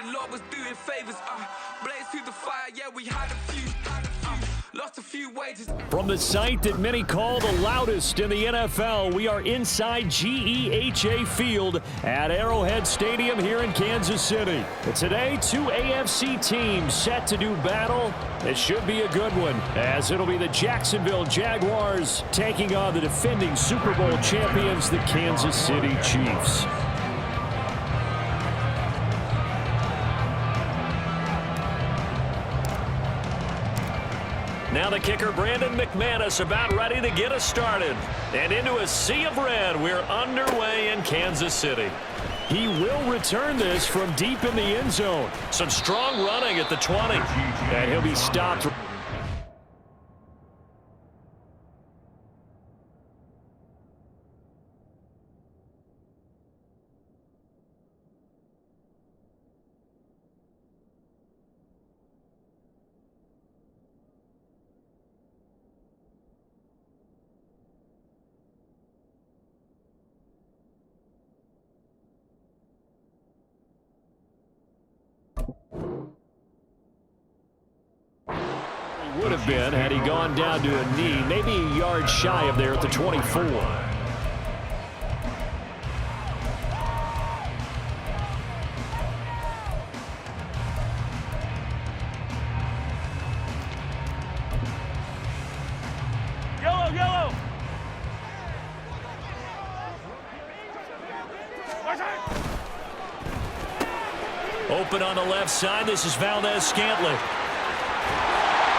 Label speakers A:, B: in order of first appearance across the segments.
A: the Lord was doing favors. Blaze through the fire, yeah, we had a few. Lost a few wages.
B: From the site that many call the loudest in the NFL, we are inside GEHA Field at Arrowhead Stadium here in Kansas City. And today, two AFC teams set to do battle. It should be a good one, as it'll be the Jacksonville Jaguars taking on the defending Super Bowl champions, the Kansas City Chiefs. Now the kicker, Brandon McManus, about ready to get us started. And into a sea of red, we're underway in Kansas City. He will return this from deep in the end zone. Some strong running at the 20. And he'll be stopped. Would have been had he gone down to a knee, maybe a yard shy of there at the 24.
C: Yellow!
B: Open on the left side, this is Valdez-Scantling.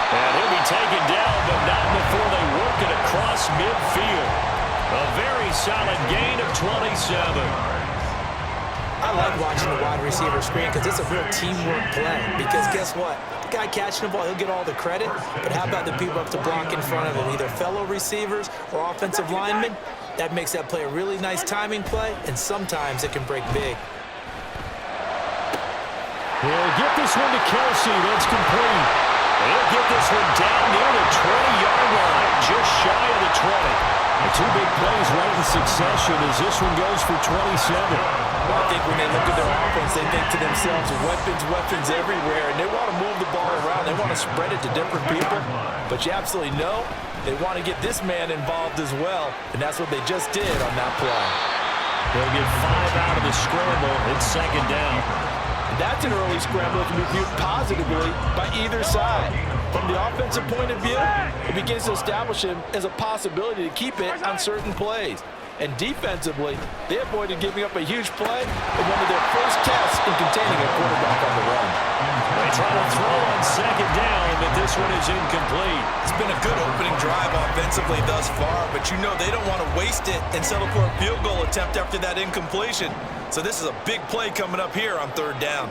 B: And he'll be taken down, but not before they work it across midfield. A very solid gain of 27.
D: I like watching the wide receiver screen because it's a real teamwork play. Because guess what? The guy catching the ball, he'll get all the credit. But how about the people up to block in front of him, either fellow receivers or offensive linemen? That makes that play a really nice timing play, and sometimes it can break big.
B: He'll get this one to Kelsey. That's complete. He'll get this one down near the 20-yard line, just shy of the 20. The two big plays right in succession as this one goes for 27.
D: Well, I think when they look at their offense, they think to themselves, weapons everywhere, and they want to move the ball around. They want to spread it to different people, but you absolutely know they want to get this man involved as well, and that's what they just did on that play.
B: They'll get 5 out of the scramble. It's second down.
D: That's an early scramble that can be viewed positively by either side. From the offensive point of view, it begins to establish him as a possibility to keep it on certain plays. And defensively, they avoided giving up a huge play in one of their first tests in containing a quarterback on the run.
B: They try to throw on second down, but this one is incomplete.
E: It's been a good opening drive offensively thus far, but you know they don't want to waste it and settle for a field goal attempt after that incompletion. So this is a big play coming up here on third down.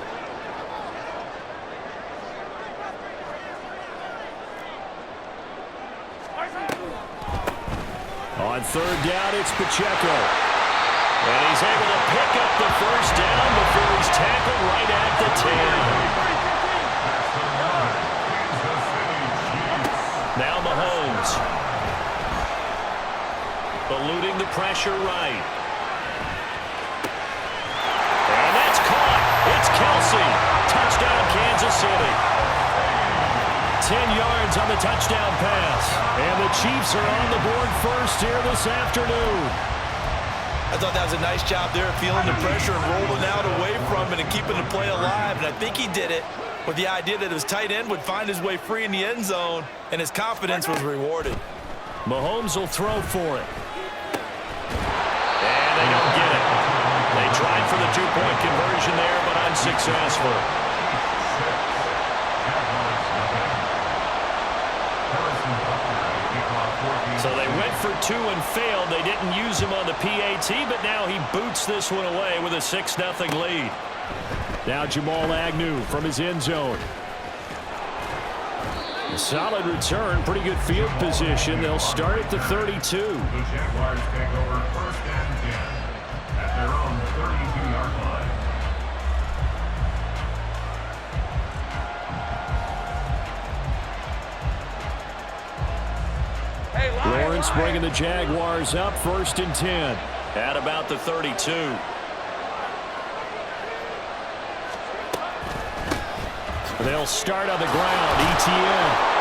B: On third down, it's Pacheco. And he's able to pick up the first down before he's tackled right at the 10. Now Mahomes. Eluding the pressure right. And that's caught. It's Kelsey. Touchdown, Kansas City. 10 yards on the touchdown pass. And the Chiefs are on the board first here this afternoon.
E: I thought that was a nice job there, feeling the pressure and rolling out away from it and keeping the play alive. And I think he did it with the idea that his tight end would find his way free in the end zone, and his confidence was rewarded.
B: Mahomes will throw for it. And they don't get it. They tried for the two-point conversion there, but unsuccessful. So they went for 2 and failed. They didn't use him on the PAT, but now he boots this one away with a 6-0 lead. Now Jamal Agnew from his end zone. A solid return, pretty good field position. They'll start at the 32.
F: The Jaguars take over first and 10 at their own 32-yard line.
B: Lawrence bringing the Jaguars up first and 10 at about the 32. They'll start on the ground. ETN.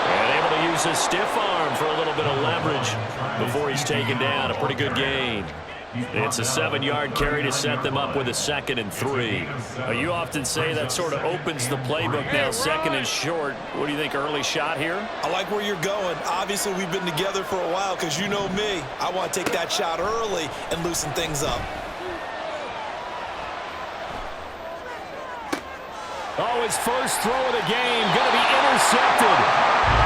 B: And able to use his stiff arm for a little bit of leverage before he's taken down. A pretty good gain. It's a 7-yard carry to set them up with a 2nd and 3. You often say that sort of opens the playbook now, 2nd and short. What do you think, early shot here?
E: I like where you're going. Obviously, we've been together for a while because you know me. I want to take that shot early and loosen things up.
B: Oh, his first throw of the game going to be intercepted.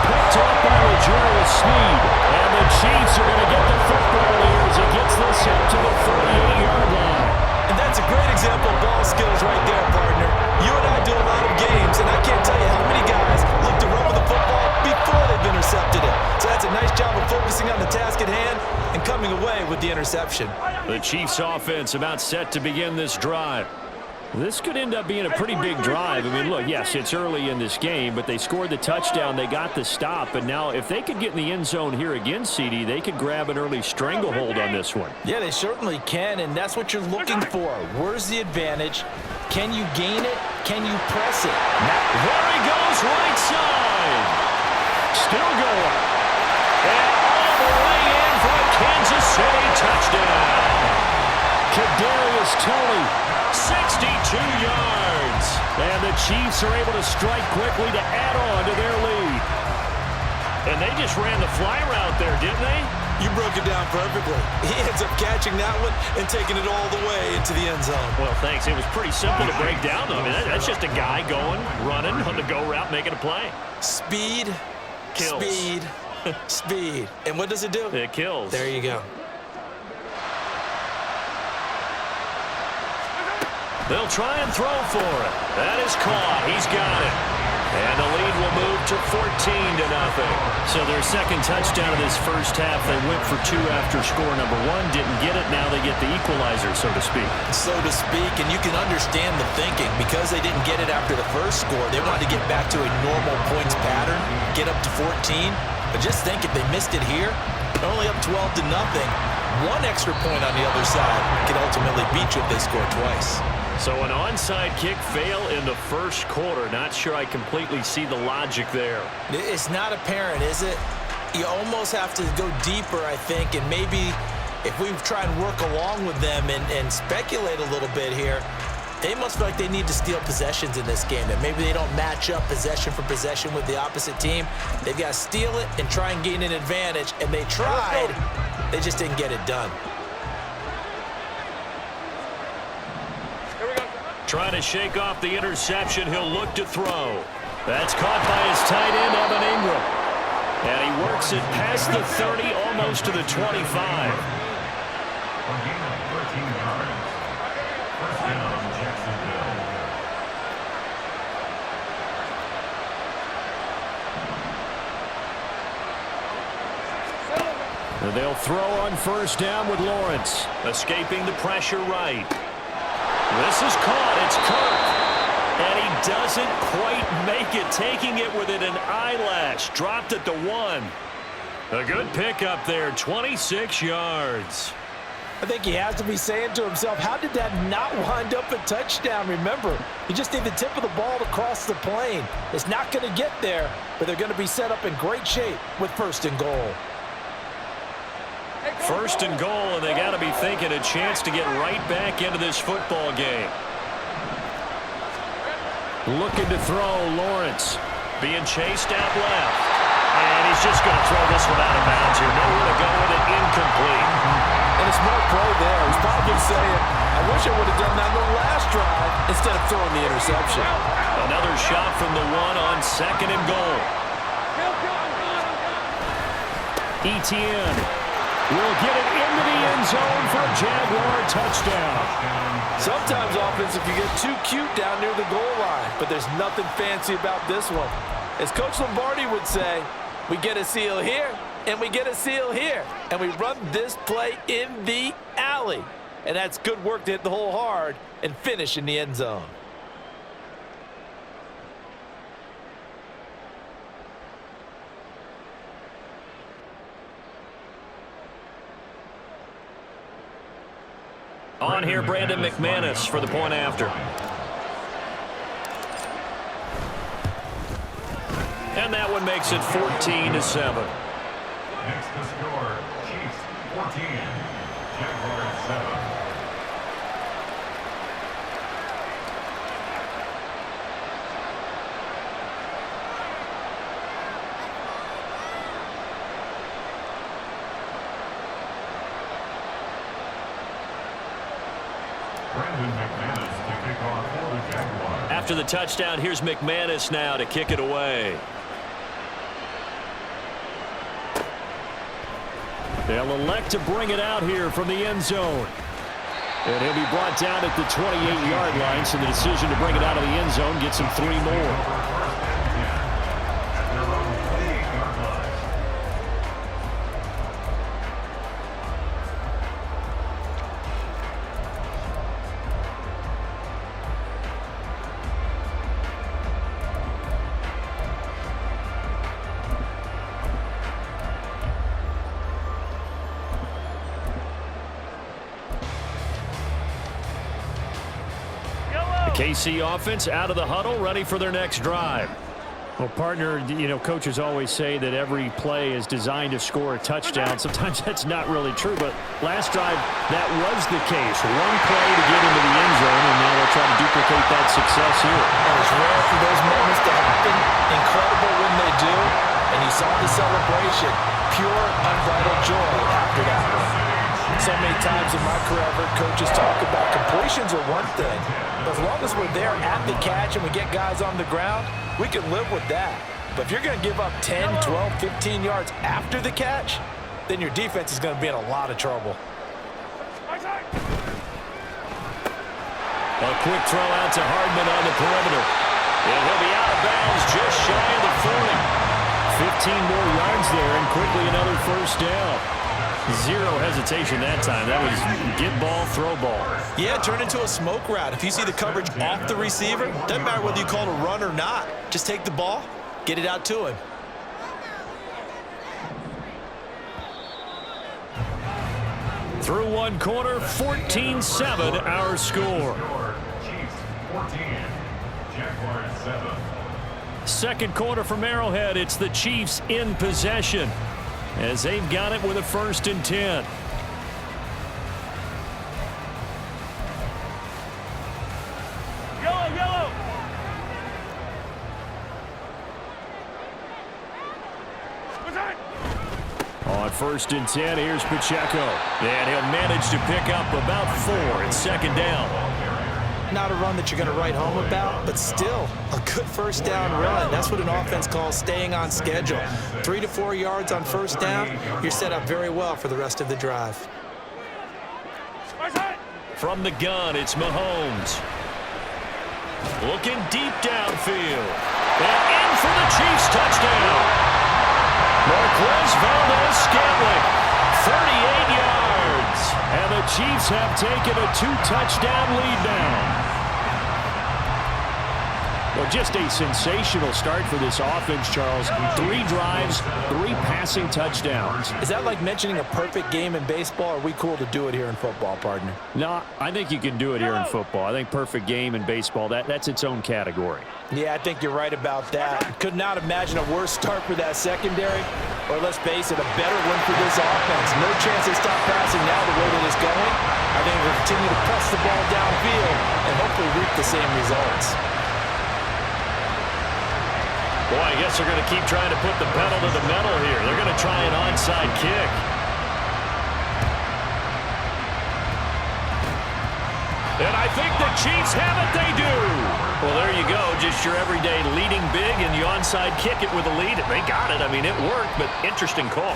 B: Picked up by L'Jarius Sneed. And the Chiefs are going to get the football here as he gets this up to the 38-yard line.
E: And that's a great example of ball skills right there, partner. You and I do a lot of games, and I can't tell you how many guys look to run with the football before they've intercepted it. So that's a nice job of focusing on the task at hand and coming away with the interception.
B: The Chiefs offense about set to begin this drive. This could end up being a pretty big drive. I mean, look, yes, it's early in this game, but they scored the touchdown. They got the stop. And now if they could get in the end zone here again, CD, they could grab an early stranglehold on this one.
D: Yeah, they certainly can, and that's what you're looking for. Where's the advantage? Can you gain it? Can you press it?
B: There he goes, right side. Still going. And all the way in for a Kansas City touchdown. Kadarius Toney. 62 yards. And the Chiefs are able to strike quickly to add on to their lead. And they just ran the fly route there, didn't they?
E: You broke it down perfectly. He ends up catching that one and taking it all the way into the end zone.
B: Well, thanks. It was pretty simple to break down, though. I mean, that's just a guy going, running on the go route, making a play.
E: Speed,
B: kills.
E: Speed, speed. And what does it do?
B: It kills.
E: There you go.
B: They'll try and throw for it. That is caught. He's got it. And the lead will move to 14-0. So their second touchdown of this first half, they went for 2 after score number 1. Didn't get it. Now they get the equalizer, so to speak.
E: So to speak, and you can understand the thinking. Because they didn't get it after the first score, they wanted to get back to a normal points pattern, get up to 14. But just think, if they missed it here, they're only up 12-0. One extra point on the other side can ultimately beat you if they score twice.
B: So an onside kick fail in the first quarter. Not sure I completely see the logic there.
E: It's not apparent, is it? You almost have to go deeper, I think, and maybe if we try and work along with them and speculate a little bit here, they must feel like they need to steal possessions in this game, and maybe they don't match up possession for possession with the opposite team. They've got to steal it and try and gain an advantage, and they tried. They just didn't get it done.
B: Trying to shake off the interception. He'll look to throw. That's caught by his tight end, Evan Ingram. And he works it past the 30, almost to the 25.
F: A gain of 13 yards. First down, Jacksonville.
B: And they'll throw on first down with Lawrence. Escaping the pressure right. This is caught. It's Kirk. And he doesn't quite make it. Taking it within an eyelash. Dropped at the 1. A good pickup there. 26 yards.
D: I think he has to be saying to himself, how did that not wind up a touchdown? Remember, you just need the tip of the ball to cross the plane. It's not going to get there, but they're going to be set up in great shape with 1st and goal.
B: 1st and goal, and they got to be thinking a chance to get right back into this football game. Looking to throw, Lawrence. Being chased out left. And he's just going to throw this one out of bounds here. Nowhere to go with it, incomplete.
D: And a smart play there. He's probably saying, I wish I would have done that in the last drive instead of throwing the interception.
B: Another shot from the 1 on 2nd and goal. ETN will get it into the end zone for a Jaguar touchdown.
D: Sometimes offense, if you get too cute down near the goal line, but there's nothing fancy about this one. As Coach Lombardi would say, we get a seal here, and we get a seal here, and we run this play in the alley. And that's good work to hit the hole hard and finish in the end zone.
B: On here, Brandon McManus for the point after. And that one makes it 14-7.
F: Next to score, Chiefs 14, Jaguars 7.
B: After the touchdown, here's McManus now to kick it away. They'll elect to bring it out here from the end zone. And he'll be brought down at the 28-yard line, so the decision to bring it out of the end zone gets him 3 more. KC offense out of the huddle, ready for their next drive. Well, partner, coaches always say that every play is designed to score a touchdown. Sometimes that's not really true, but last drive, that was the case. One play to get into the end zone, and now they'll try to duplicate that success here.
D: It's rare for those moments to happen. Incredible when they do. And you saw the celebration. Pure, unbridled joy after that one. So many times in my career, I've heard coaches talk about completions are one thing. But as long as we're there at the catch and we get guys on the ground, we can live with that. But if you're going to give up 10, 12, 15 yards after the catch, then your defense is going to be in a lot of trouble.
B: A quick throw out to Hardman on the perimeter. And he'll be out of bounds just shy of the 40. 15 more yards there, and quickly another first down. Zero hesitation that time. That was get ball, throw ball.
E: Yeah, turn into a smoke route. If you see the coverage off the receiver, doesn't matter whether you call it a run or not. Just take the ball, get it out to him.
B: Through one quarter, 14-7 our score.
F: Chiefs 14, Jaguars 7.
B: Second quarter from Arrowhead, it's the Chiefs in possession as they've got it with a 1st and 10.
C: Yellow, yellow.
B: On 1st and 10, here's Pacheco. And he'll manage to pick up about 4. It's 2nd down.
D: Not a run that you're going to write home about, but still a good first down run. That's what an offense calls staying on schedule. 3 to 4 yards on first down, you're set up very well for the rest of the drive.
B: From the gun, it's Mahomes. Looking deep downfield. And in for the Chiefs touchdown. Marquez Valdez-Scantling, 38 yards. And the Chiefs have taken a 2-touchdown lead now. Well, just a sensational start for this offense, Charles. 3 drives, 3 passing touchdowns.
D: Is that like mentioning a perfect game in baseball, or are we cool to do it here in football, partner?
B: No, I think you can do it here in football. I think perfect game in baseball, that's its own category.
D: Yeah, I think you're right about that. Could not imagine a worse start for that secondary, or let's face it, a better one for this offense. No chance they stop passing now the way that it's going. I think we'll continue to press the ball downfield and hopefully reap the same results.
B: Boy, I guess they're going to keep trying to put the pedal to the metal here. They're going to try an onside kick. And I think the Chiefs have it. They do. Well, there you go. Just your everyday leading big, and you onside kick it with a lead. They got it. I mean, it worked, but interesting call.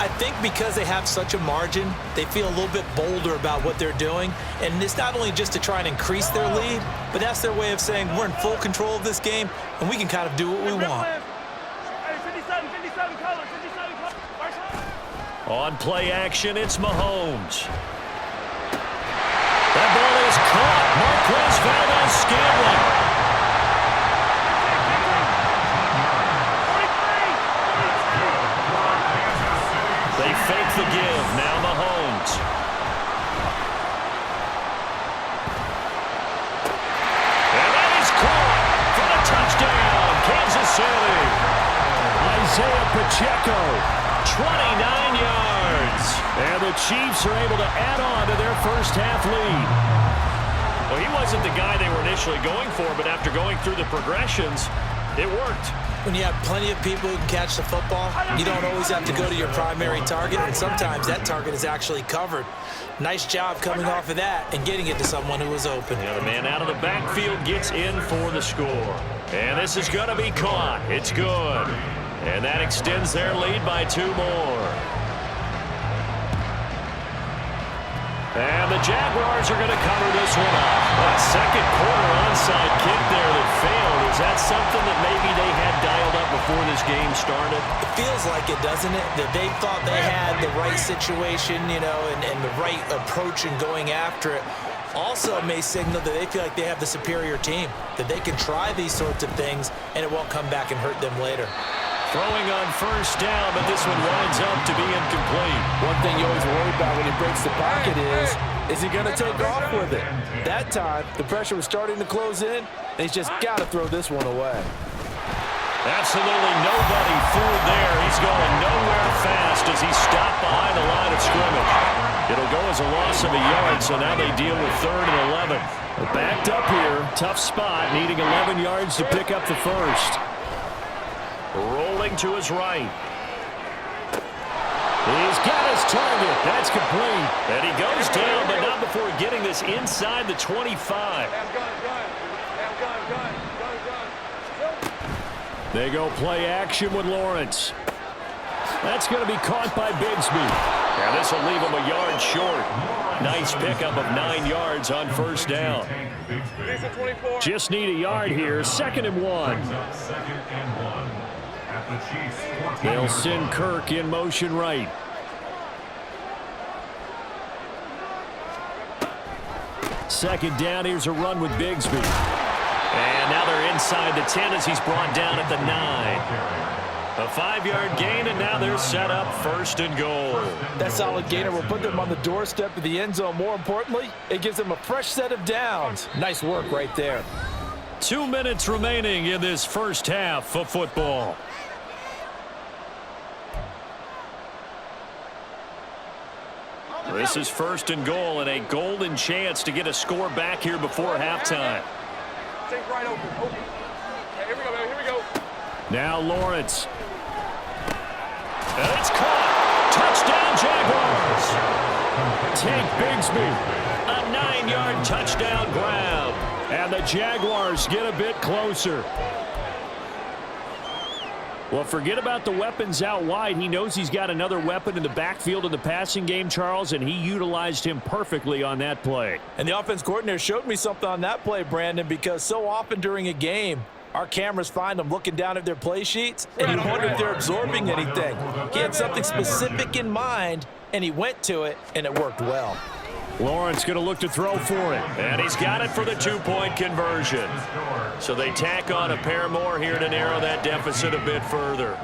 D: I think because they have such a margin, they feel a little bit bolder about what they're doing. And it's not only just to try and increase their lead, but that's their way of saying we're in full control of this game, and we can kind of do what we want.
B: On play action, it's Mahomes. That ball is caught. Marquez Valdez-Scantling. They fake the give. Now Mahomes. And that is caught for the touchdown. Kansas City. Isaiah Pacheco, 29 yards. And the Chiefs are able to add on to their first half lead.
C: Well, he wasn't the guy they were initially going for, but after going through the progressions, it worked.
G: When you have plenty of people who can catch the football, you don't always have to go to your primary target, and sometimes that target is actually covered. Nice job coming off of that and getting it to someone who was open.
B: Yeah, the man out of the backfield gets in for the score. And this is going to be caught. It's good. And that extends their lead by 2 more. And the Jaguars are going to cover this one up. That second quarter onside kick there that failed. Is that something that maybe they had dialed up before this game started?
G: It feels like it, doesn't it? That they thought they had the right situation, you know, and the right approach in going after it. Also may signal that they feel like they have the superior team, that they can try these sorts of things and it won't come back and hurt them later.
B: Throwing on first down, but this one winds up to be incomplete.
D: One thing you always worry about when he breaks the pocket is he going to take off with it? That time, the pressure was starting to close in, and he's just got to throw this one away.
B: Absolutely nobody fooled there. He's going nowhere fast as he stopped behind the line of scrimmage. It'll go as a loss of a yard, so now they deal with 3rd and 11. They're backed up here, tough spot, needing 11 yards to pick up the first. Rolling to his right. He's got his target. That's complete. And he goes down, but not before getting this inside the 25. They go play action with Lawrence. That's going to be caught by Bigsby. Now this will leave him a yard short. Nice pickup of 9 yards on first down. Just need a yard here. 2nd and 1. They'll send Kirk in motion right. Second down, here's a run with Bigsby. And now they're inside the 10 as he's brought down at the 9. A 5-yard gain, and now they're set up 1st and goal.
D: That solid gainer will put them on the doorstep of the end zone. More importantly, it gives them a fresh set of downs. Nice work right there.
B: 2 minutes remaining in this first half of football. This is 1st and goal and a golden chance to get a score back here before halftime.
C: Take right open. Okay, here we go, baby. Here we go.
B: Now Lawrence. And it's caught. Touchdown Jaguars. Take Bigsby. A 9-yard touchdown grab. And the Jaguars get a bit closer. Well, forget about the weapons out wide. He knows he's got another weapon in the backfield in the passing game, Charles, and he utilized him perfectly on that play.
D: And the offense coordinator showed me something on that play, Brandon, because so often during a game, our cameras find them looking down at their play sheets, and you wonder if they're absorbing anything. He had something specific in mind, and he went to it, and it worked well.
B: Lawrence going to look to throw for it. And he's got it for the 2-point conversion. So they tack on a pair more here to narrow that deficit a bit further.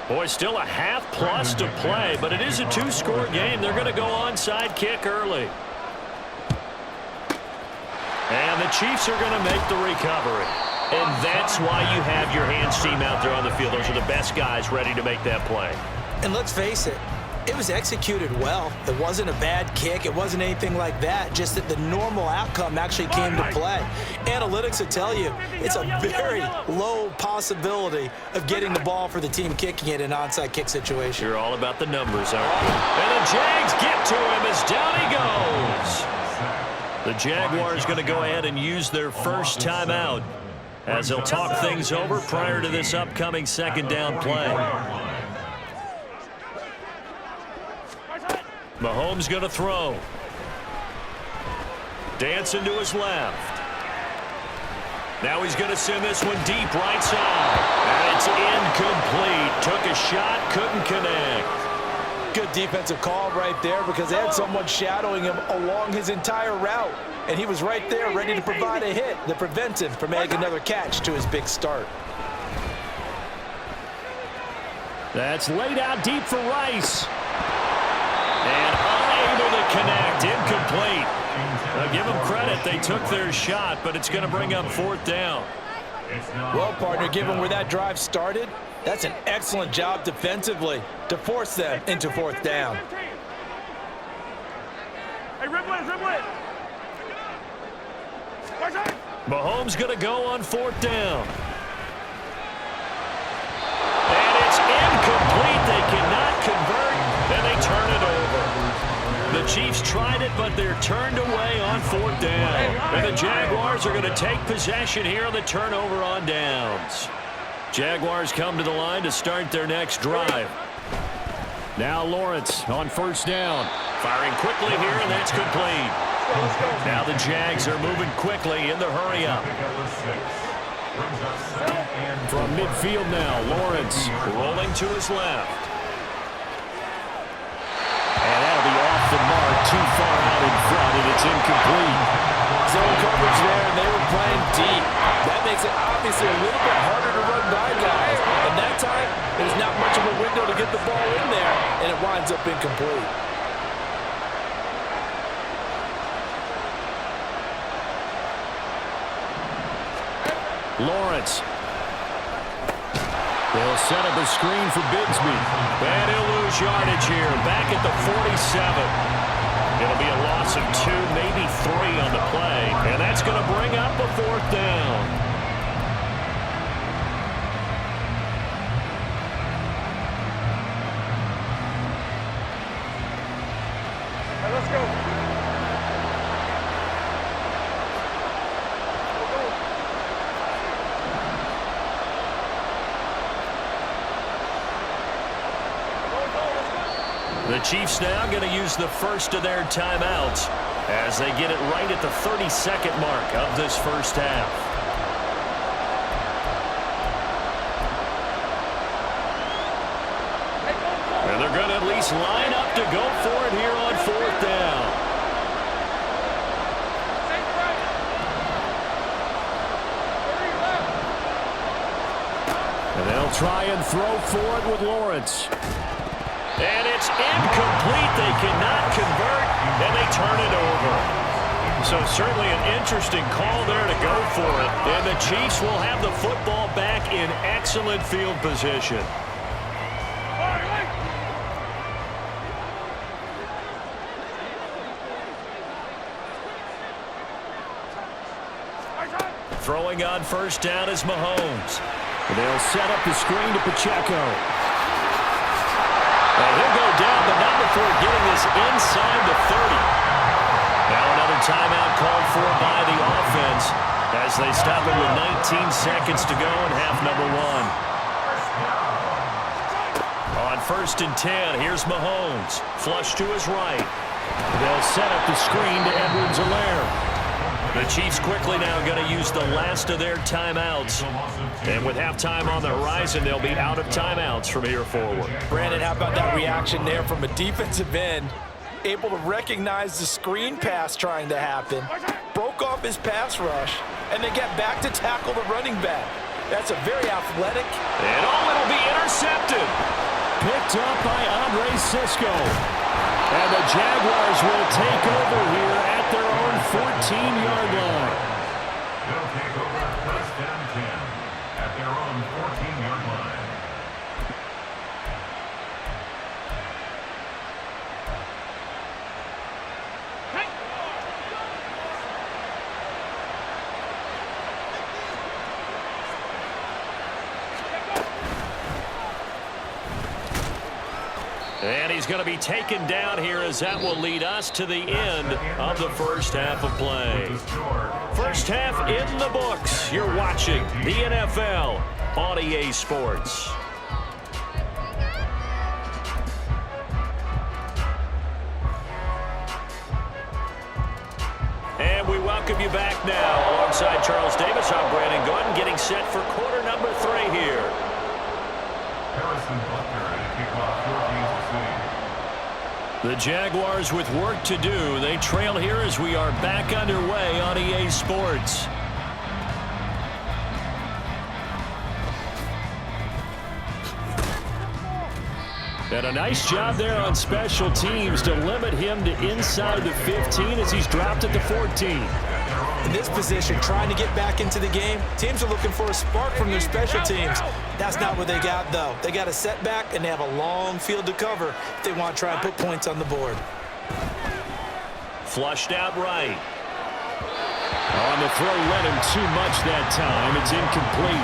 B: Boy, still a half plus to play, but it is a 2-score game. They're going to go onside kick early. And the Chiefs are going to make the recovery. And that's why you have your hands team out there on the field. Those are the best guys ready to make that play.
G: And let's face it, it was executed well. It wasn't a bad kick. It wasn't anything like that. Just that the normal outcome actually came to play. Analytics will tell you it's a very low possibility of getting the ball for the team kicking it in an onside kick situation.
B: You're all about the numbers, aren't you? And the Jags get to him as down he goes. The Jaguars going to go ahead and use their first timeout as they'll talk things over prior to this upcoming 2nd down play. Mahomes going to throw. Dancing to his left. Now he's going to send this one deep right side. And it's incomplete. Took a shot, couldn't connect.
D: Good defensive call right there because they had someone shadowing him along his entire route. And he was right there ready to provide a hit that prevents him from making another catch to his big start.
B: That's laid out deep for Rice. And unable to connect. Incomplete. Now give them credit. They took their shot, but it's going to bring up 4th down.
D: Well, partner, given where that drive started, that's an excellent job defensively to force them into 4th down.
H: Hey, rip it.
C: Mahomes going to go on 4th down. And it's incomplete. They cannot convert, and they turn it over. The Chiefs tried it, but they're turned away on 4th down. And the Jaguars are going to take possession here on the turnover on downs. Jaguars come to the line to start their next drive.
B: Now Lawrence on 1st down.
C: Firing quickly here, and that's complete. Now the Jags are moving quickly in the hurry-up.
B: From midfield now, Lawrence
C: Rolling to his left.
B: And that'll be off the mark, too far out in front, and it's incomplete.
D: Zone coverage there, and they were playing deep. That makes it obviously a little bit harder to run by guys. And that time, there's not much of a window to get the ball in there, and it winds up incomplete.
B: Lawrence. They'll set up a screen for Bigsby.
C: And he'll lose yardage here, back at the 47. It'll be a loss of 2, maybe 3 on the play. And that's going to bring up a 4th down.
H: Hey, let's go.
C: The Chiefs now going to use the first of their timeouts as they get it right at the 32nd mark of this first half. And they're going to at least line up to go for it here on 4th down.
B: And they'll try and throw for it with Lawrence.
C: And it's incomplete. They cannot convert, and they turn it over. So certainly an interesting call there to go for it. And the Chiefs will have the football back in excellent field position. Throwing on 1st down is Mahomes.
B: They'll set up the screen to Pacheco.
C: He'll go down, but not before getting this inside the 30. Now another timeout called for by the offense as they stop it with 19 seconds to go in half number 1. On 1st and 10, here's Mahomes. Flush to his right.
B: They'll set up the screen to Edwards-Helaire.
C: The Chiefs quickly now going to use the last of their timeouts. And with halftime on the horizon, they'll be out of timeouts from here forward.
D: Brandon, how about that reaction there from a defensive end? Able to recognize the screen pass trying to happen, broke off his pass rush, and then get back to tackle the running back. That's a very athletic.
C: And it'll be intercepted.
B: Picked up by Andre Cisco. And the Jaguars will take over here at their own 14-yard line.
F: They'll take over 1st and 10 at their own 14-yard line.
C: And he's going to be taken down here as that will lead us to the end of the first half of play. First half in the books. You're watching the NFL on EA Sports. And we welcome you back now. Alongside Charles Davis, I'm Brandon Gordon, getting set for quarter number 3 here.
F: Harrison Butker at kickoff for Kansas City.
C: The Jaguars with work to do. They trail here as we are back underway on EA Sports.
B: And a nice job there on special teams to limit him to inside the 15 as he's dropped at the 14.
G: In this position, trying to get back into the game, teams are looking for a spark from their special teams. That's not what they got, though. They got a setback, and they have a long field to cover if they want to try and put points on the board.
C: Flushed out right.
B: On the throw, led him too much that time. It's incomplete.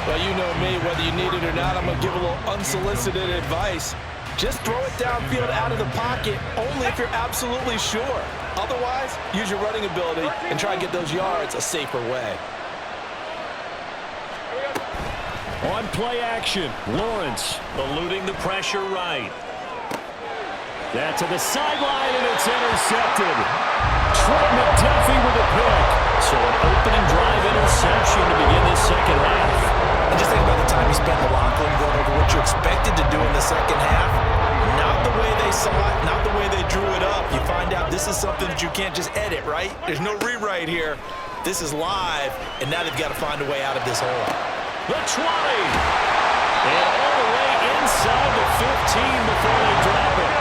D: Well, you know me, whether you need it or not, I'm going to give a little unsolicited advice. Just throw it downfield out of the pocket, only if you're absolutely sure. Otherwise, use your running ability and try and get those yards a safer way.
B: On play action, Lawrence
C: Eluding the pressure right.
B: that to the sideline, and it's intercepted. Trent McDuffie with a pick.
C: So an opening drive interception to begin this second half.
G: And just think about the time you spent in the locker room going over what you expected to do in the second half. Not the way they saw it, not the way they drew it up. You find out this is something that you can't just edit, right? There's no rewrite here. This is live, and now they've got to find a way out of this hole.
C: The 20. And all the way inside the 15 before they drop it.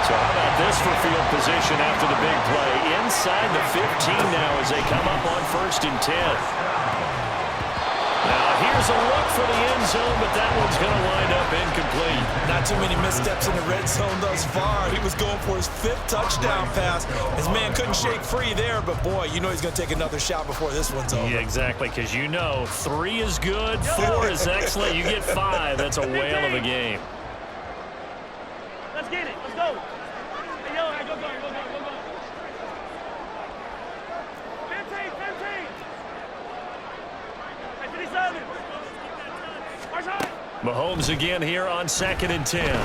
C: So how about this for field position after the big play? Inside the 15 now as they come up on 1st and 10. Now here's a look for the end zone, but that one's going to wind up incomplete.
G: Not too many missteps in the red zone thus far. He was going for his 5th touchdown pass. His man couldn't shake free there, but boy, you know he's going to take another shot before this one's over.
C: Yeah, exactly, because you know 3 is good, 4 is excellent. You get 5. That's a whale of a game.
H: Let's get it. Let's go. Hey, yo, hey, go. 15. Hey, 57. March high.
C: Mahomes again here on 2nd and 10. And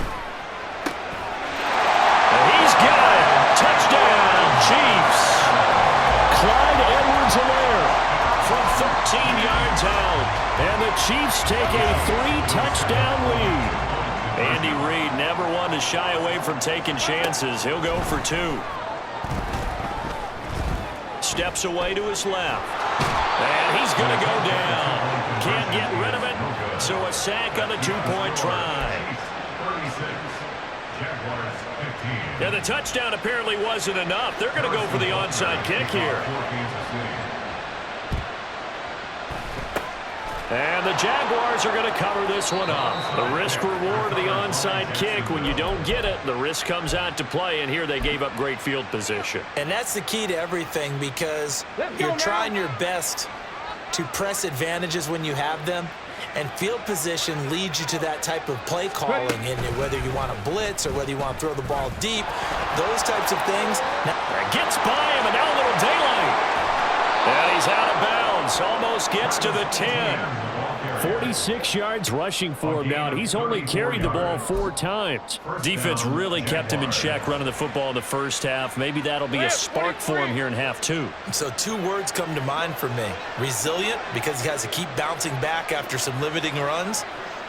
C: he's got it. Touchdown, Chiefs.
B: Clyde Edwards-Helaire
C: From 13 yards out.
B: and the Chiefs take a 3-touchdown lead.
C: Andy Reid never one to shy away from taking chances. He'll go for 2. Steps away to his left. And he's going to go down. Can't get rid of it. So a sack on a 2-point try.
F: 36. Jaguars 15.
C: Yeah, the touchdown apparently wasn't enough. They're going to go for the onside kick here. And the Jaguars are going to cover this one up. The risk-reward of the onside kick. When you don't get it, the risk comes out to play, and here they gave up great field position.
G: And that's the key to everything, because you're trying your best to press advantages when you have them, and field position leads you to that type of play calling, and whether you want to blitz or whether you want to throw the ball deep, those types of things.
C: Gets by him, and now a little daylight. And he's out of bounds. Almost gets to the 10.
B: 46 yards rushing for him now, and he's only carried the ball 4 times.
C: Defense really kept him in check running the football in the first half. Maybe that'll be a spark for him here in half 2.
G: So 2 words come to mind for me. Resilient, because he has to keep bouncing back after some limiting runs.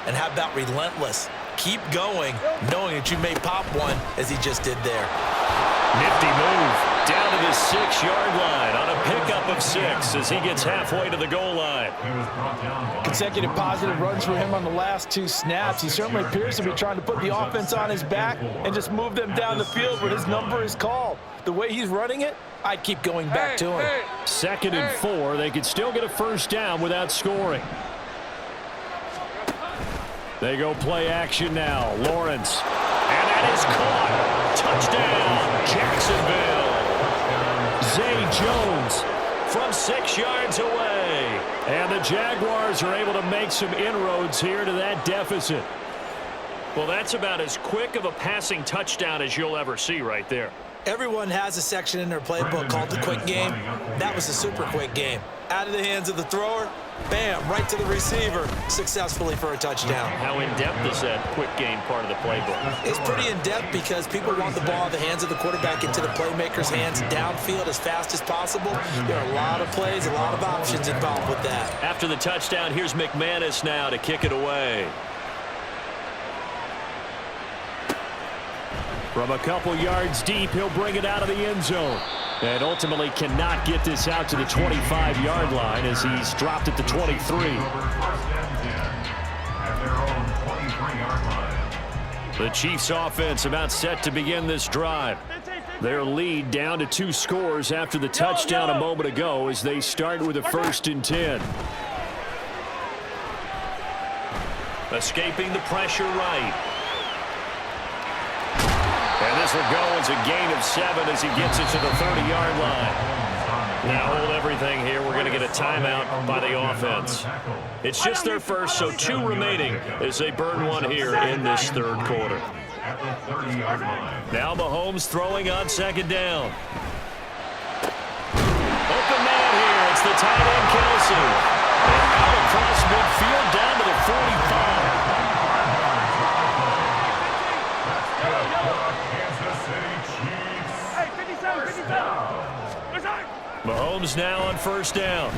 G: And how about relentless? Keep going, knowing that you may pop one, as he just did there.
C: Nifty move down to the 6-yard line on a pickup of 6 as he gets halfway to the goal line.
D: Consecutive positive runs for him on the last 2 snaps. He certainly appears to be trying to put the offense on his back and just move them down the field when his number is called. The way he's running it, I'd keep going back to him.
B: 2nd and 4. They could still get a first down without scoring. They go play action now. Lawrence.
C: And that is caught. Touchdown, Jacksonville.
B: Zay Jones
C: From 6 yards away.
B: and the Jaguars are able to make some inroads here to that deficit.
C: Well, that's about as quick of a passing touchdown as you'll ever see right there.
G: Everyone has a section in their playbook called the quick game. That was a super quick game. Out of the hands of the thrower, bam, right to the receiver, successfully for a touchdown.
C: How in-depth is that quick game part of the playbook?
G: It's pretty in-depth because people want the ball in the hands of the quarterback into the playmaker's hands downfield as fast as possible. There are a lot of plays, a lot of options involved with that.
C: After the touchdown, here's McManus now to kick it away.
B: From a couple yards deep, he'll bring it out of the end zone. And ultimately cannot get this out to the 25-yard line as he's dropped at the 23. The Chiefs offense about set to begin this drive. Their lead down to 2 scores after the touchdown a moment ago as they start with a 1st and 10.
C: Escaping the pressure right.
B: And this will go as a gain of 7 as he gets it to the 30-yard line. Now hold everything here. We're going to get a timeout by the offense. It's just their first, so 2 remaining as they burn one here in this 3rd quarter. Now Mahomes throwing on 2nd down. Open man here. It's the tight end, Kelsey. And out across midfield down to the 45. Mahomes now on 1st down.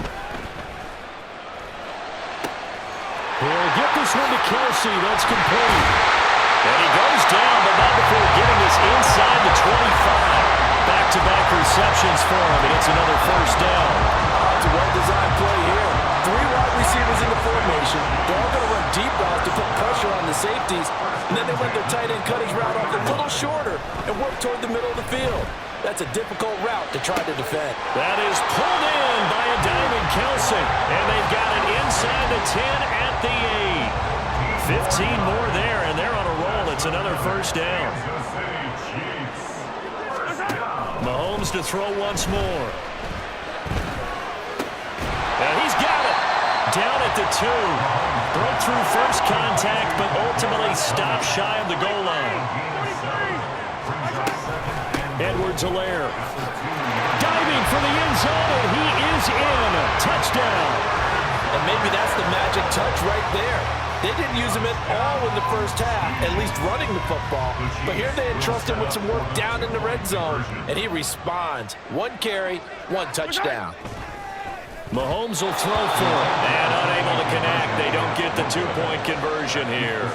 B: He'll get this one to Kelsey. That's complete. And he goes down, but not before getting this inside the 25. Back-to-back receptions for him, and it's another 1st down.
D: It's a well-designed play here. 3 wide receivers in the formation. They're all going to run deep routes to put pressure on the safeties, and then they let their tight end cut his route off a little shorter and work toward the middle of the field. That's a difficult route to try to defend.
B: That is pulled in by a diamond Kelsey, and they've got it inside the 10 at the 8. 15 more there, and they're on a roll. It's another 1st down. Mahomes to throw once more. And he's got it. Down at the 2. Broke through first contact, but ultimately stopped shy of the goal line. Edwards-Helaire diving for the end zone, and he is in. Touchdown.
D: And maybe that's the magic touch right there. They didn't use him at all in the first half, at least running the football. But here they entrust him with some work down in the red zone, and he responds. 1 carry, 1 touchdown.
B: Mahomes will throw for it.
C: And unable to connect. They don't get the 2-point conversion here.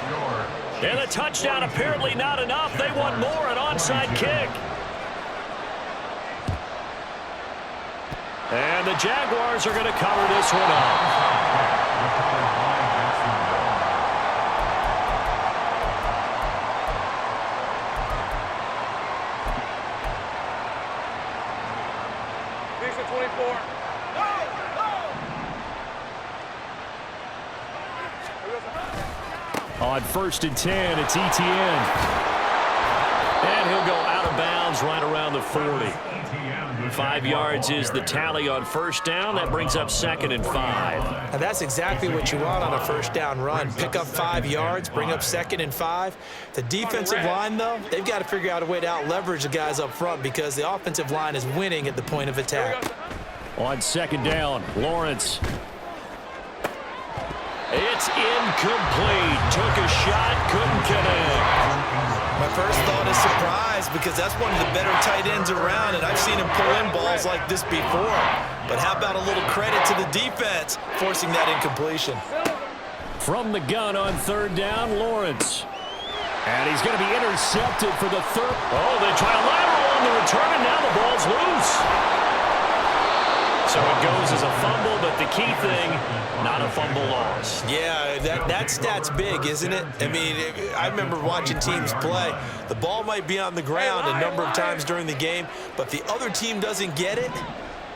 B: And a touchdown apparently not enough. They want more, an onside kick. And the Jaguars are going to cover this one up. On 1st and 10, it's Etienne. And he'll go out of bounds right around the 40. 5 yards is the tally on 1st down. That brings up 2nd and 5.
G: And that's exactly what you want on a 1st down run. Pick up 5 yards, bring up 2nd and 5. The defensive line, though, they've got to figure out a way to out-leverage the guys up front because the offensive line is winning at the point of attack.
B: On 2nd down, Lawrence.
C: It's incomplete. Took a shot, couldn't connect.
E: My first thought is surprise because that's one of the better tight ends around, and I've seen him pull in balls like this before. But how about a little credit to the defense forcing that incompletion?
B: From the gun on 3rd down, Lawrence. And he's going to be intercepted for the 3rd.
C: Oh, they try a lateral on the return, and now the ball's loose. So it goes as a fumble, but the key thing, not a fumble loss.
G: Yeah, that stat's big, isn't it? I mean, I remember watching teams play. The ball might be on the ground a number of times during the game, but the other team doesn't get it.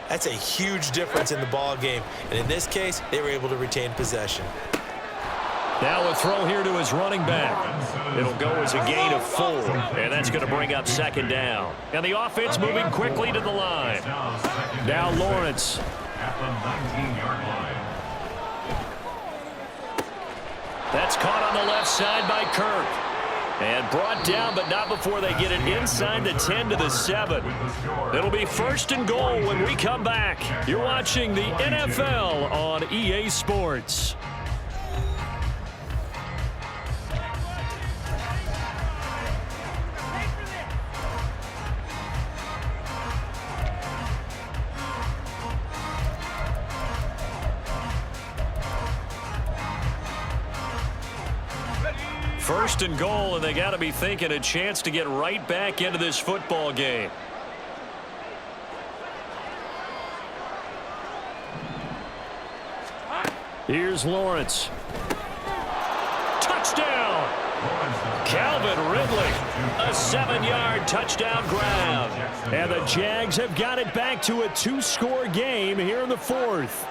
G: That's a huge difference in the ball game. And in this case, they were able to retain possession.
B: Now a throw here to his running back. It'll go as a gain of 4, and that's going to bring up 2nd down. And the offense moving quickly to the line. Now Lawrence.
F: At the 19-yard line.
B: That's caught on the left side by Kirk. And brought down, but not before they get it inside the 10 to the 7. It'll be 1st and goal when we come back. You're watching the NFL on EA Sports. First and goal, and they got to be thinking a chance to get right back into this football game. Here's Lawrence. Touchdown!
C: Calvin Ridley, a 7-yard touchdown grab.
B: And the Jags have got it back to a 2-score game here in the fourth.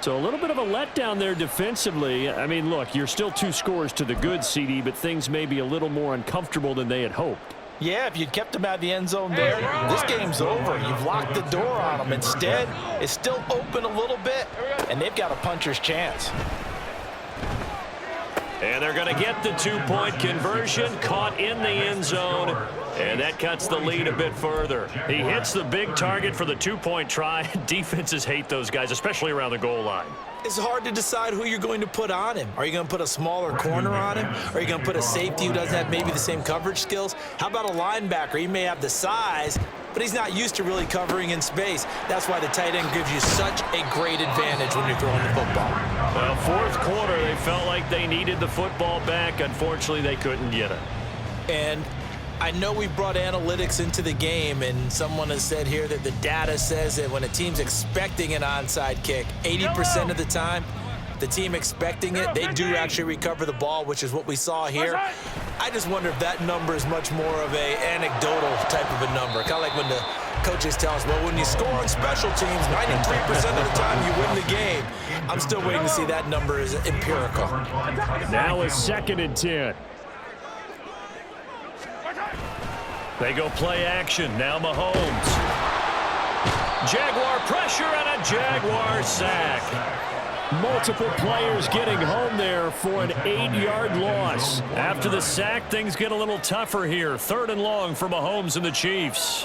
B: So a little bit of a letdown there defensively. I mean, look, you're still 2 scores to the good, CD, but things may be a little more uncomfortable than they had hoped.
D: Yeah, if you'd kept him out of the end zone there, this game's over. You've locked the door on them. Instead, it's still open a little bit, and they've got a puncher's chance.
C: And they're going to get the 2-point conversion, caught in the end zone, and that cuts the lead a bit further. He hits the big target for the 2-point try. Defenses hate those guys, especially around the goal line.
G: It's hard to decide who you're going to put on him. Are you going to put a smaller corner on him? Are you going to put a safety who doesn't have maybe the same coverage skills? How about a linebacker? He may have the size, but he's not used to really covering in space. That's why the tight end gives you such a great advantage when you're throwing the football.
C: Well, fourth quarter, they felt like they needed the football back. Unfortunately, they couldn't get it.
G: And I know we brought analytics into the game, and someone has said here that the data says that when a team's expecting an onside kick, 80% of the time, the team expecting it, they do actually recover the ball, which is what we saw here. I just wonder if that number is much more of a anecdotal type of a number. Kind of like when the coaches tell us, well, when you score on special teams, 93% of the time you win the game. I'm still waiting to see that number is empirical.
B: Now it's 2nd and 10.
C: They go play action. Now Mahomes. Jaguar pressure and a Jaguar sack.
B: Multiple players getting home there for an 8-yard loss. After the sack, things get a little tougher here. 3rd and long for Mahomes and the Chiefs.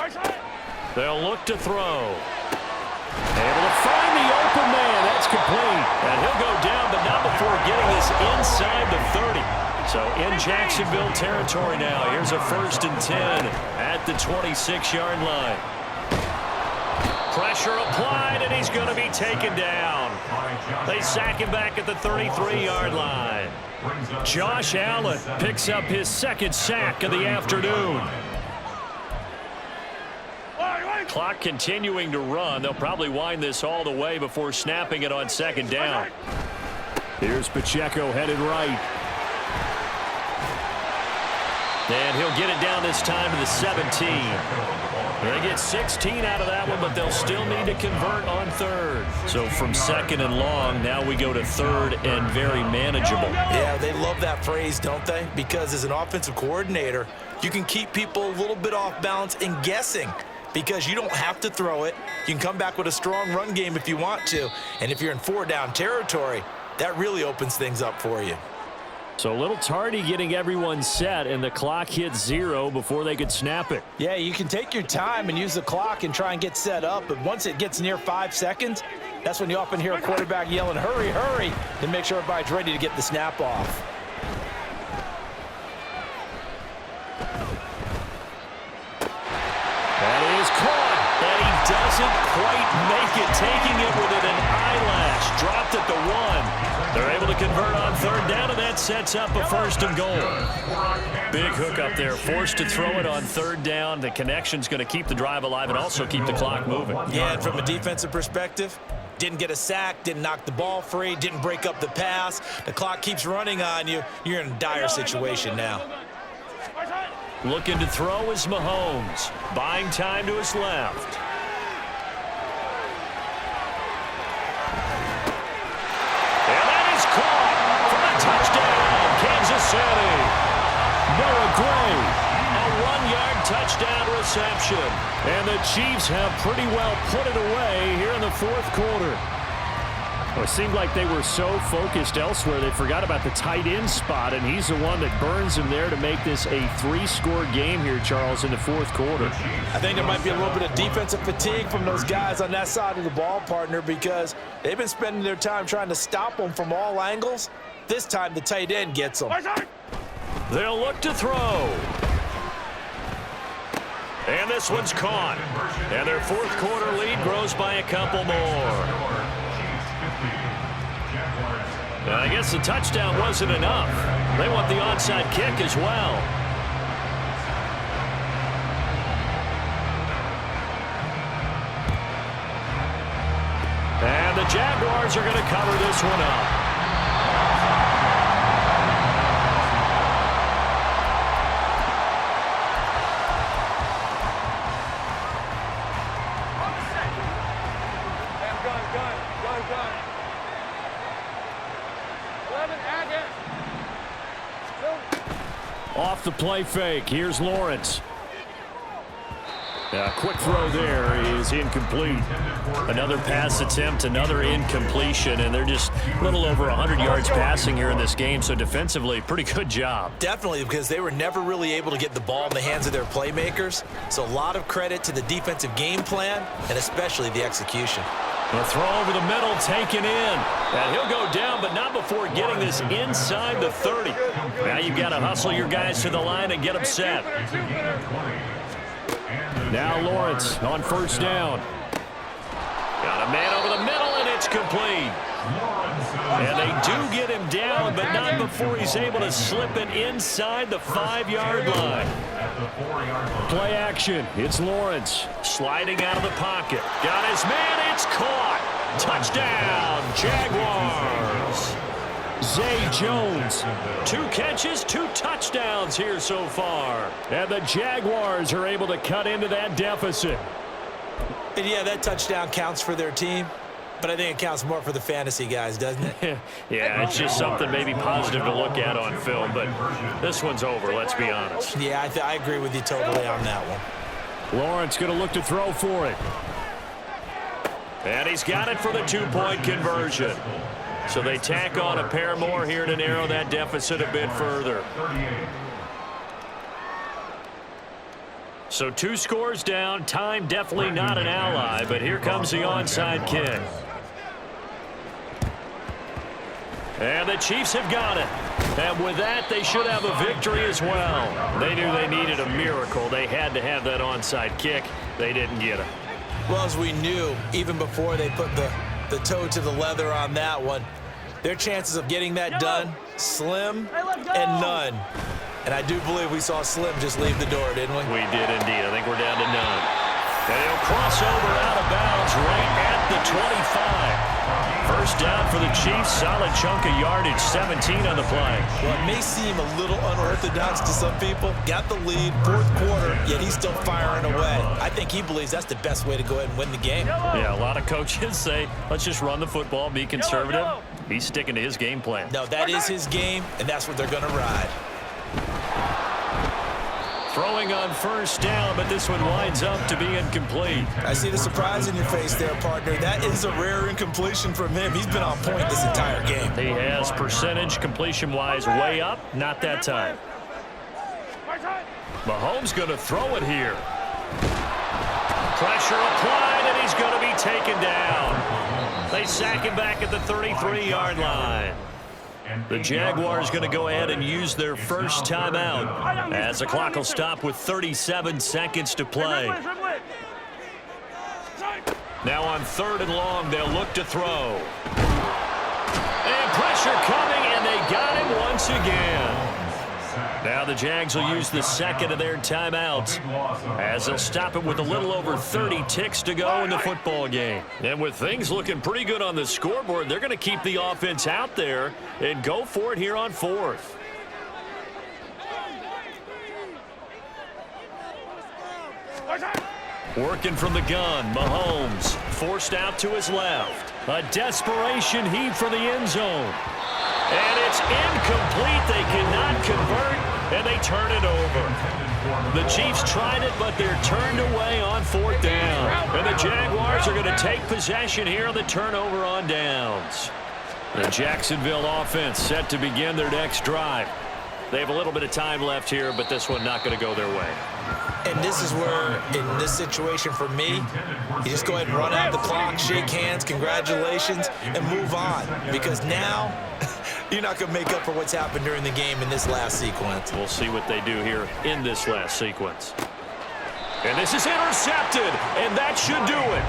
C: They'll look to throw.
B: Able to find the open man. That's complete.
C: And he'll go down, but not before getting this inside the 30. So in Jacksonville territory now. Here's a 1st and 10 at the 26-yard line. Pressure applied, and he's going to be taken down. They sack him back at the 33-yard line.
B: Josh Allen picks up his 2nd sack of the afternoon.
C: Clock continuing to run. They'll probably wind this all the way before snapping it on 2nd down.
B: Here's Pacheco headed right.
C: And he'll get it down this time to the 17. They get 16 out of that one, but they'll still need to convert on 3rd. So from 2nd and long, now we go to 3rd and very manageable.
G: Yeah, they love that phrase, don't they? Because as an offensive coordinator, you can keep people a little bit off balance and guessing. Because you don't have to throw it. You can come back with a strong run game if you want to. And if you're in 4-down territory, that really opens things up for you.
B: So a little tardy getting everyone set, and the clock hits 0 before they could snap it.
D: Yeah, you can take your time and use the clock and try and get set up, but once it gets near 5 seconds, that's when you often hear a quarterback yelling, hurry, hurry, to make sure everybody's ready to get the snap off.
B: That is caught.
C: And he doesn't quite make it, taking it within an eyelash. Dropped at the 1. They're able to convert on 3rd down, and that sets up a 1st and goal. Big hook up there, forced to throw it on 3rd down. The connection's going to keep the drive alive and also keep the clock moving.
G: Yeah, and from a defensive perspective, didn't get a sack, didn't knock the ball free, didn't break up the pass. The clock keeps running on you. You're in a dire situation now.
C: Looking to throw is Mahomes. Buying time to his left. And that is caught for a touchdown, Kansas City.
B: Noah Gray.
C: A 1-yard touchdown reception.
B: And the Chiefs have pretty well put it away here in the 4th quarter. Well, it seemed like they were so focused elsewhere they forgot about the tight end spot, and he's the one that burns him there to make this a 3-score game here, Charles, in the 4th quarter.
D: I think there might be a little bit of defensive fatigue from those guys on that side of the ball, partner, because they've been spending their time trying to stop them from all angles. This time the tight end gets them.
C: They'll look to throw. And this one's caught. And their 4th quarter lead grows by a couple more. I guess the touchdown wasn't enough. They want the onside kick as well. And the Jaguars are going to cover this one up.
B: Off the play fake, here's Lawrence. Quick throw there is incomplete.
C: Another pass attempt, another incompletion, and they're just a little over 100 yards passing here in this game, so defensively, pretty good job.
G: Definitely, because they were never really able to get the ball in the hands of their playmakers. So a lot of credit to the defensive game plan and especially the execution.
C: A throw over the middle, taken in. And he'll go down, but not before getting this inside the 30. Now you've got to hustle your guys to the line and get them set.
B: Now Lawrence on first down.
C: Got a man over the middle, and it's complete. And they do get him down, but not before he's able to slip it inside the 5-yard line.
B: Play action. It's Lawrence.
C: Sliding out of the pocket. Got his man. It's caught. Touchdown, Jaguars.
B: Zay Jones.
C: 2 catches, 2 touchdowns here so far.
B: And the Jaguars are able to cut into that deficit.
G: And yeah, that touchdown counts for their team, but I think it counts more for the fantasy guys, doesn't it?
C: Yeah, it's just something maybe positive to look at on film, but this one's over, let's be honest.
G: Yeah, I agree with you totally on that one.
B: Lawrence going to look to throw for it.
C: And he's got it for the 2-point conversion. So they tack on a pair more here to narrow that deficit a bit further. So 2 scores down. Time definitely not an ally, but here comes the onside kick. And the Chiefs have got it. And with that, they should have a victory as well. They knew they needed a miracle. They had to have that onside kick. They didn't get it.
G: Well, as we knew, even before they put the toe to the leather on that one, their chances of getting that done, slim and none. And I do believe we saw Slim just leave the door, didn't we?
C: We did indeed. I think we're down to none. And he'll cross over out of bounds right at the 25. First down for the Chiefs. Solid chunk of yardage, 17 on the play.
G: Well, it may seem a little unorthodox to some people. Got the lead, 4th quarter, yet he's still firing away. I think he believes that's the best way to go ahead and win the game.
C: Yeah, a lot of coaches say, let's just run the football, be conservative. He's sticking to his game plan.
G: No, that is his game, and that's what they're going to ride.
C: Throwing on first down, but this one winds up to be incomplete.
G: I see the surprise in your face there, partner. That is a rare incompletion from him. He's been on point this entire game.
C: He has percentage completion-wise way up. Not that time. Mahomes going to throw it here. Pressure applied, and he's going to be taken down. They sack him back at the 33-yard line. The Jaguars going to go ahead and use their first timeout as the clock will stop with 37 seconds to play. Now on 3rd and long, they'll look to throw. And pressure coming, and they got him once again. Now the Jags will use the second of their timeouts as they'll stop it with a little over 30 ticks to go in the football game. And with things looking pretty good on the scoreboard, they're going to keep the offense out there and go for it here on 4th. Working from the gun, Mahomes forced out to his left. A desperation heave for the end zone. And it's incomplete. They cannot convert, and they turn it over. The Chiefs tried it, but they're turned away on 4th down. And the Jaguars are going to take possession here on the turnover on downs. The Jacksonville offense set to begin their next drive. They have a little bit of time left here, but this one not going to go their way.
G: And this is where, in this situation for me, you just go ahead and run out the clock, shake hands, congratulations, and move on. Because now, you're not going to make up for what's happened during the game in this last sequence.
C: We'll see what they do here in this last sequence. And this is intercepted, and that should do it.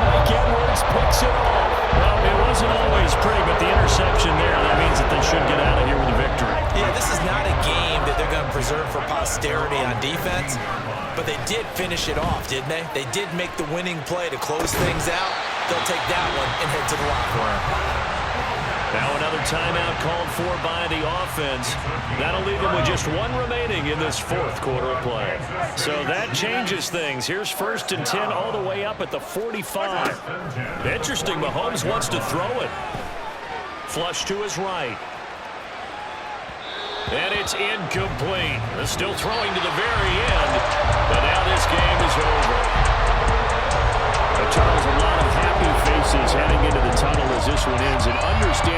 B: Mike Edwards picks it off.
C: Well, it wasn't always pretty, but the interception there, that means that they should get out of here with a victory.
G: Yeah, this is not a game that they're going to preserve for posterity on defense, but they did finish it off, didn't they? They did make the winning play to close things out. They'll take that one and head to the locker room.
C: Now another timeout called for by the offense. That'll leave them with just one remaining in this 4th quarter of play. So that changes things. Here's 1st and 10 all the way up at the 45. Interesting, Mahomes wants to throw it. Flush to his right. And it's incomplete. They're still throwing to the very end, but now this game is over.
B: Charles, a lot of happy faces heading into the tunnel as this one ends. And understand